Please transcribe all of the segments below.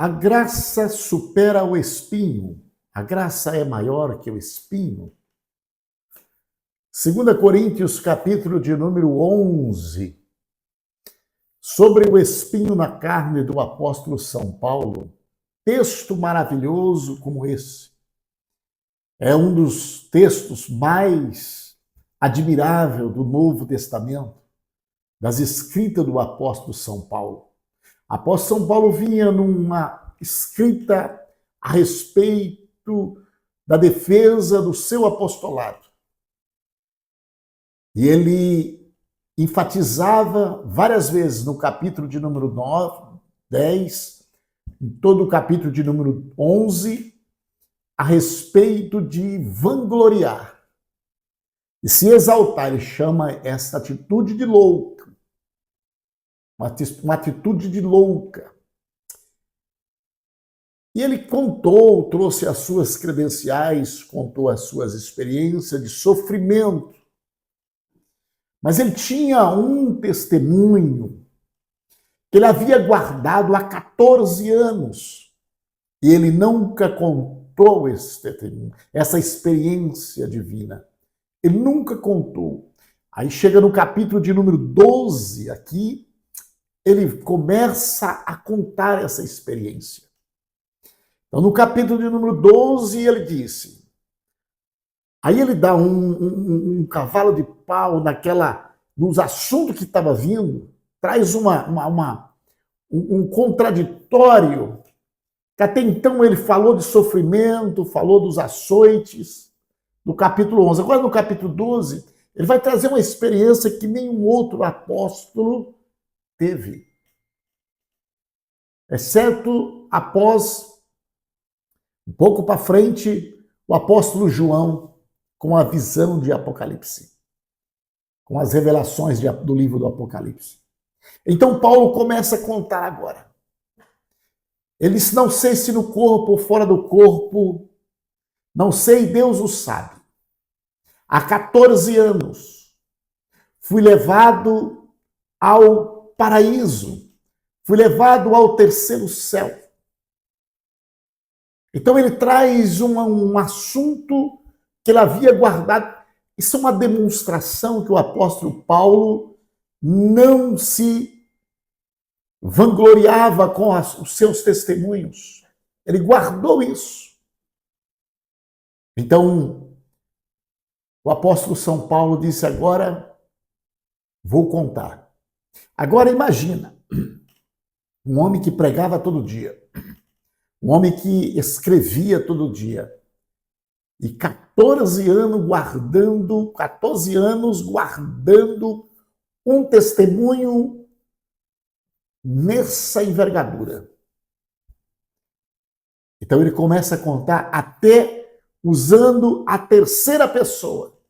A graça supera o espinho. A graça é maior que o espinho. 2 Coríntios, capítulo de número 11, sobre o espinho na carne do apóstolo São Paulo. Texto maravilhoso como esse. É um dos textos mais admiráveis do Novo Testamento, das escritas do apóstolo São Paulo. O apóstolo São Paulo vinha numa escrita a respeito da defesa do seu apostolado. E ele enfatizava várias vezes no capítulo de número 9, 10, em todo o capítulo de número 11, a respeito de vangloriar e se exaltar. Ele chama essa atitude de louca, uma atitude de louca. E ele contou, trouxe as suas credenciais, contou as suas experiências de sofrimento. Mas ele tinha um testemunho que ele havia guardado há 14 anos. E ele nunca contou esse testemunho, essa experiência divina. Ele nunca contou. Aí chega no capítulo de número 12 aqui, ele começa a contar essa experiência. Então, no capítulo de número 12, ele disse... Aí ele dá um cavalo de pau nos assuntos que estava vindo, traz um contraditório, que até então ele falou de sofrimento, falou dos açoites, no capítulo 11. Agora, no capítulo 12, ele vai trazer uma experiência que nenhum outro apóstolo teve. Exceto após, um pouco para frente, o apóstolo João, com a visão de Apocalipse, com as revelações do livro do Apocalipse. Então Paulo começa a contar agora. Ele disse, não sei se no corpo ou fora do corpo, não sei, Deus o sabe. Há 14 anos fui levado ao paraíso, fui levado ao terceiro céu. Então ele traz um assunto que ele havia guardado. Isso é uma demonstração que o apóstolo Paulo não se vangloriava com os seus testemunhos. Ele guardou isso. Então, o apóstolo São Paulo disse, agora vou contar. Agora imagina, um homem que pregava todo dia, um homem que escrevia todo dia, e 14 anos guardando um testemunho nessa envergadura. Então ele começa a contar até usando a terceira pessoa,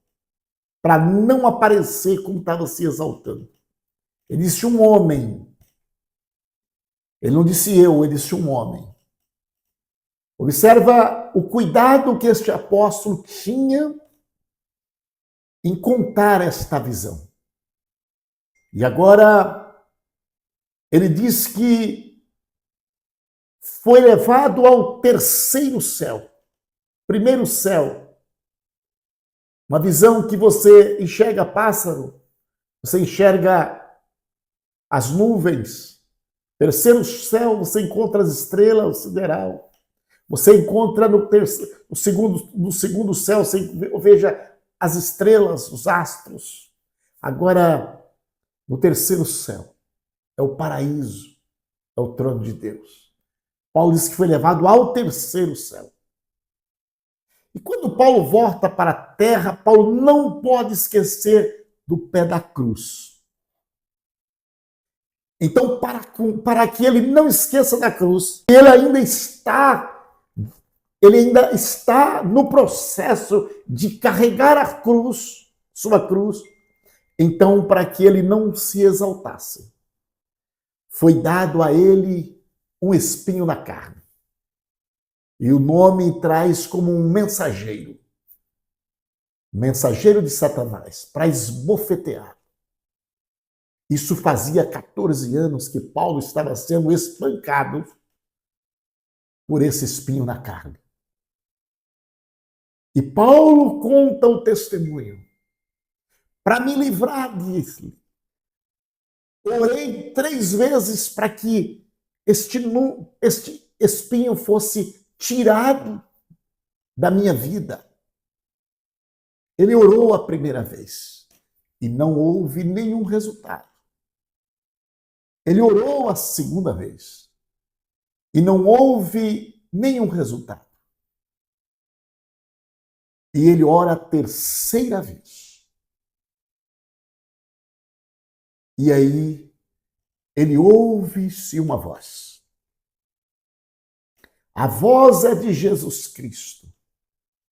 para não aparecer como estava se exaltando. Ele disse um homem. Ele não disse eu, ele disse um homem. Observa o cuidado que este apóstolo tinha em contar esta visão. E agora ele diz que foi levado ao terceiro céu. Primeiro céu. Uma visão que você enxerga pássaro, você enxerga as nuvens. Terceiro céu, você encontra as estrelas, o sideral. Você encontra no segundo céu, você veja as estrelas, os astros. Agora, no terceiro céu, é o paraíso, é o trono de Deus. Paulo diz que foi levado ao terceiro céu. E quando Paulo volta para a terra, Paulo não pode esquecer do pé da cruz. Então, para que ele não esqueça da cruz, ele ainda está no processo de carregar a cruz, sua cruz. Então, para que ele não se exaltasse, foi dado a ele um espinho na carne. E o nome traz como um mensageiro de Satanás, para esbofetear. Isso fazia 14 anos que Paulo estava sendo espancado por esse espinho na carne. E Paulo conta o testemunho. Para me livrar disso, orei 3 vezes para que este espinho fosse tirado da minha vida. Ele orou a primeira vez e não houve nenhum resultado. Ele orou a segunda vez e não houve nenhum resultado. E ele ora a terceira vez. E aí ele ouve-se uma voz. A voz é de Jesus Cristo,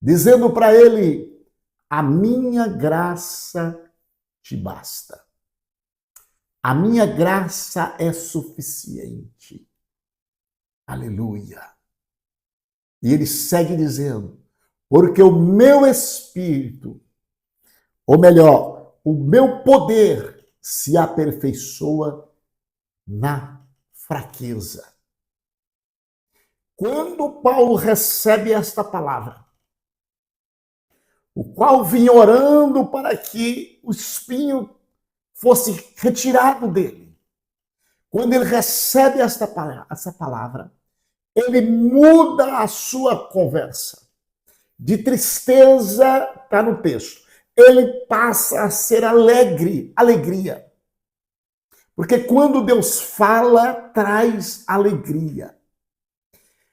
dizendo para ele: a minha graça te basta. A minha graça é suficiente. Aleluia. E ele segue dizendo: porque o meu espírito, ou melhor, o meu poder se aperfeiçoa na fraqueza. Quando Paulo recebe esta palavra, o qual vinha orando para que o espinho fosse retirado dele, quando ele recebe essa palavra, ele muda a sua conversa. De tristeza, está no texto, ele passa a ser alegria. Porque quando Deus fala, traz alegria.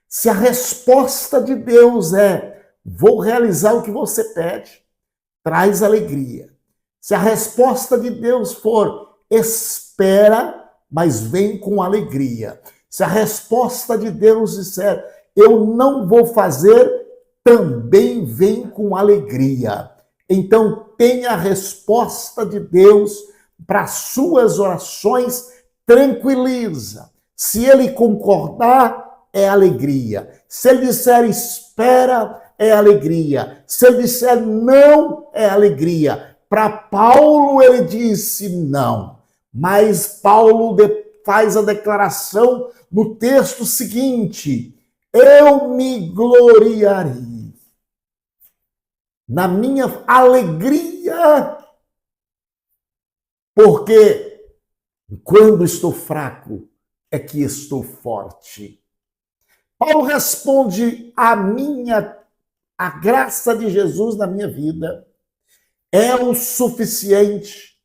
Se a resposta de Deus é: vou realizar o que você pede, traz alegria. Se a resposta de Deus for: espera, mas vem com alegria. Se a resposta de Deus disser: eu não vou fazer, também vem com alegria. Então, tenha a resposta de Deus para suas orações, tranquiliza. Se ele concordar, é alegria. Se ele disser espera, é alegria. Se ele disser não, é alegria. Para Paulo, ele disse não. Mas Paulo faz a declaração no texto seguinte: eu me gloriarei na minha alegria, porque quando estou fraco é que estou forte. Paulo responde: a graça de Jesus na minha vida é o suficiente.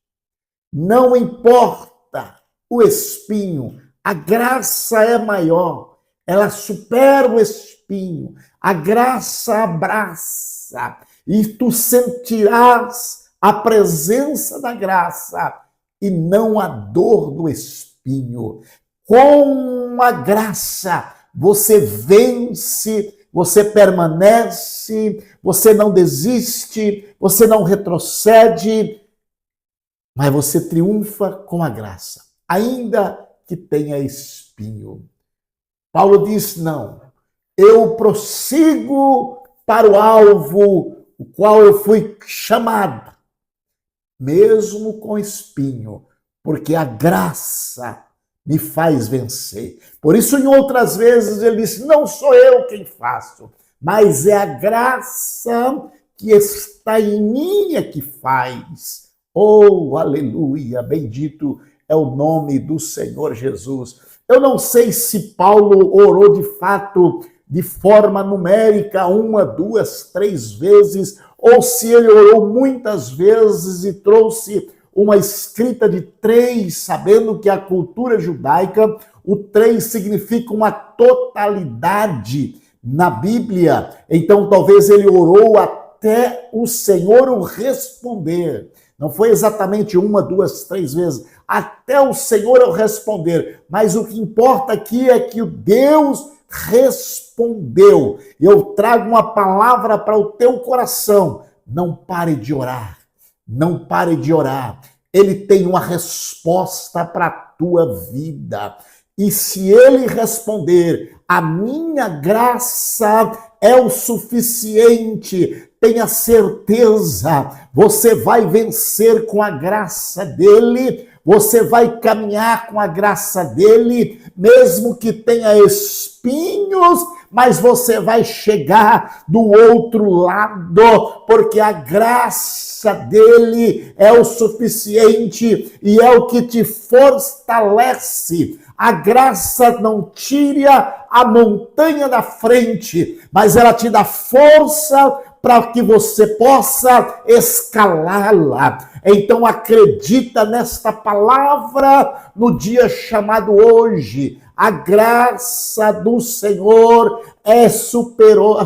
Não importa o espinho, a graça é maior, ela supera o espinho, a graça abraça, e tu sentirás a presença da graça e não a dor do espinho. Com a graça, você vence, você permanece, você não desiste, você não retrocede, mas você triunfa com a graça, ainda que tenha espinho. Paulo diz: não, eu prossigo para o alvo, o qual eu fui chamado, mesmo com espinho, porque a graça me faz vencer. Por isso, em outras vezes, ele disse: não sou eu quem faço, mas é a graça que está em mim que faz. Oh, aleluia, bendito é o nome do Senhor Jesus. Eu não sei se Paulo orou de fato de forma numérica, 1, 2, 3 vezes, ou se ele orou muitas vezes e trouxe uma escrita de 3, sabendo que a cultura judaica, o 3 significa uma totalidade na Bíblia. Então, talvez ele orou até o Senhor o responder. Não foi exatamente 1, 2, 3 vezes, até o Senhor o responder. Mas o que importa aqui é que o Deus respondeu. Eu trago uma palavra para o teu coração. Não pare de orar. Não pare de orar. Ele tem uma resposta para a tua vida. E se ele responder: a minha graça é o suficiente, tenha certeza, você vai vencer com a graça dele, você vai caminhar com a graça dele, mesmo que tenha espinhos, mas você vai chegar do outro lado, porque a graça dele é o suficiente e é o que te fortalece. A graça não tira a montanha da frente, mas ela te dá força para que você possa escalá-la. Então acredita nesta palavra no dia chamado hoje. A graça do Senhor é superior,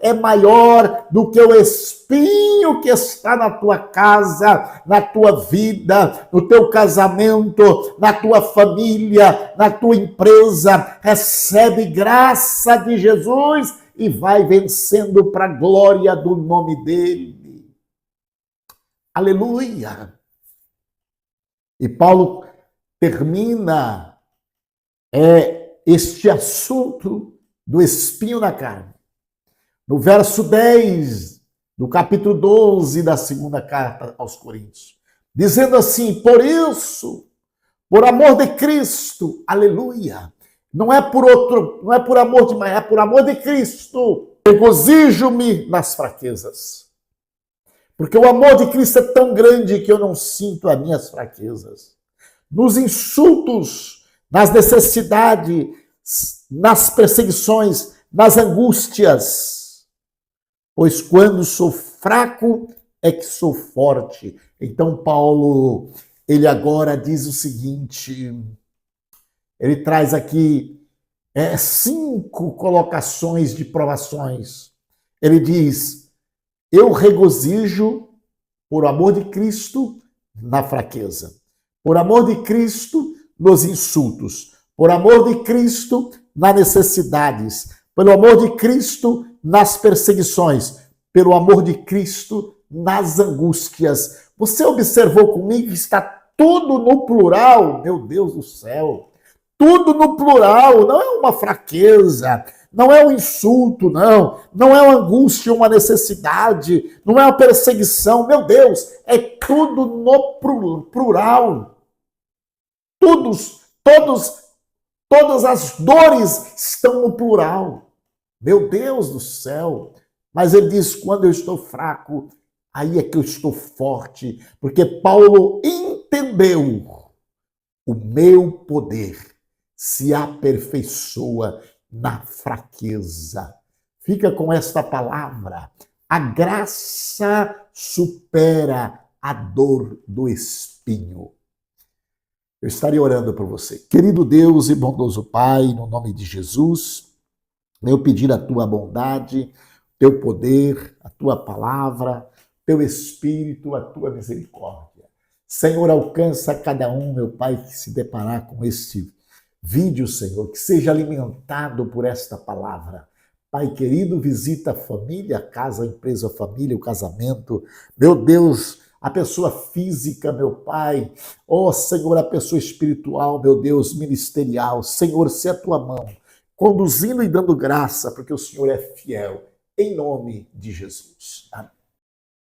é maior do que o espinho que está na tua casa, na tua vida, no teu casamento, na tua família, na tua empresa. Recebe graça de Jesus e vai vencendo para a glória do nome dele. Aleluia! E Paulo termina este assunto do espinho na carne. No verso 10 do capítulo 12 da segunda carta aos Coríntios, dizendo assim: por isso, por amor de Cristo, aleluia, não é por amor de mais, é por amor de Cristo, regozijo-me nas fraquezas. Porque o amor de Cristo é tão grande que eu não sinto as minhas fraquezas. Nos insultos, nas necessidades, nas perseguições, nas angústias. Pois quando sou fraco é que sou forte. Então Paulo, ele agora diz o seguinte, ele traz aqui 5 colocações de provações. Ele diz: eu regozijo por amor de Cristo na fraqueza, por amor de Cristo nos insultos, por amor de Cristo nas necessidades, pelo amor de Cristo nas perseguições, pelo amor de Cristo nas angústias. Você observou comigo que está tudo no plural? Meu Deus do céu! Tudo no plural, não é uma fraqueza, não é um insulto, não é uma angústia, uma necessidade, não é uma perseguição, meu Deus, é tudo no plural. Todas as dores estão no plural. Meu Deus do céu! Mas ele diz, quando eu estou fraco, aí é que eu estou forte, porque Paulo entendeu: o meu poder se aperfeiçoa na fraqueza. Fica com esta palavra: a graça supera a dor do espinho. Eu estarei orando por você. Querido Deus e bondoso Pai, no nome de Jesus, eu pedir a tua bondade, teu poder, a tua palavra, teu espírito, a tua misericórdia. Senhor, alcança cada um, meu Pai, que se deparar com este vídeo, Senhor, que seja alimentado por esta palavra. Pai querido, visita a família, a casa, a empresa, a família, o casamento. Meu Deus, a pessoa física, meu Pai. Oh, Senhor, a pessoa espiritual, meu Deus, ministerial. Senhor, se a tua mão, conduzindo e dando graça, porque o Senhor é fiel. Em nome de Jesus. Amém.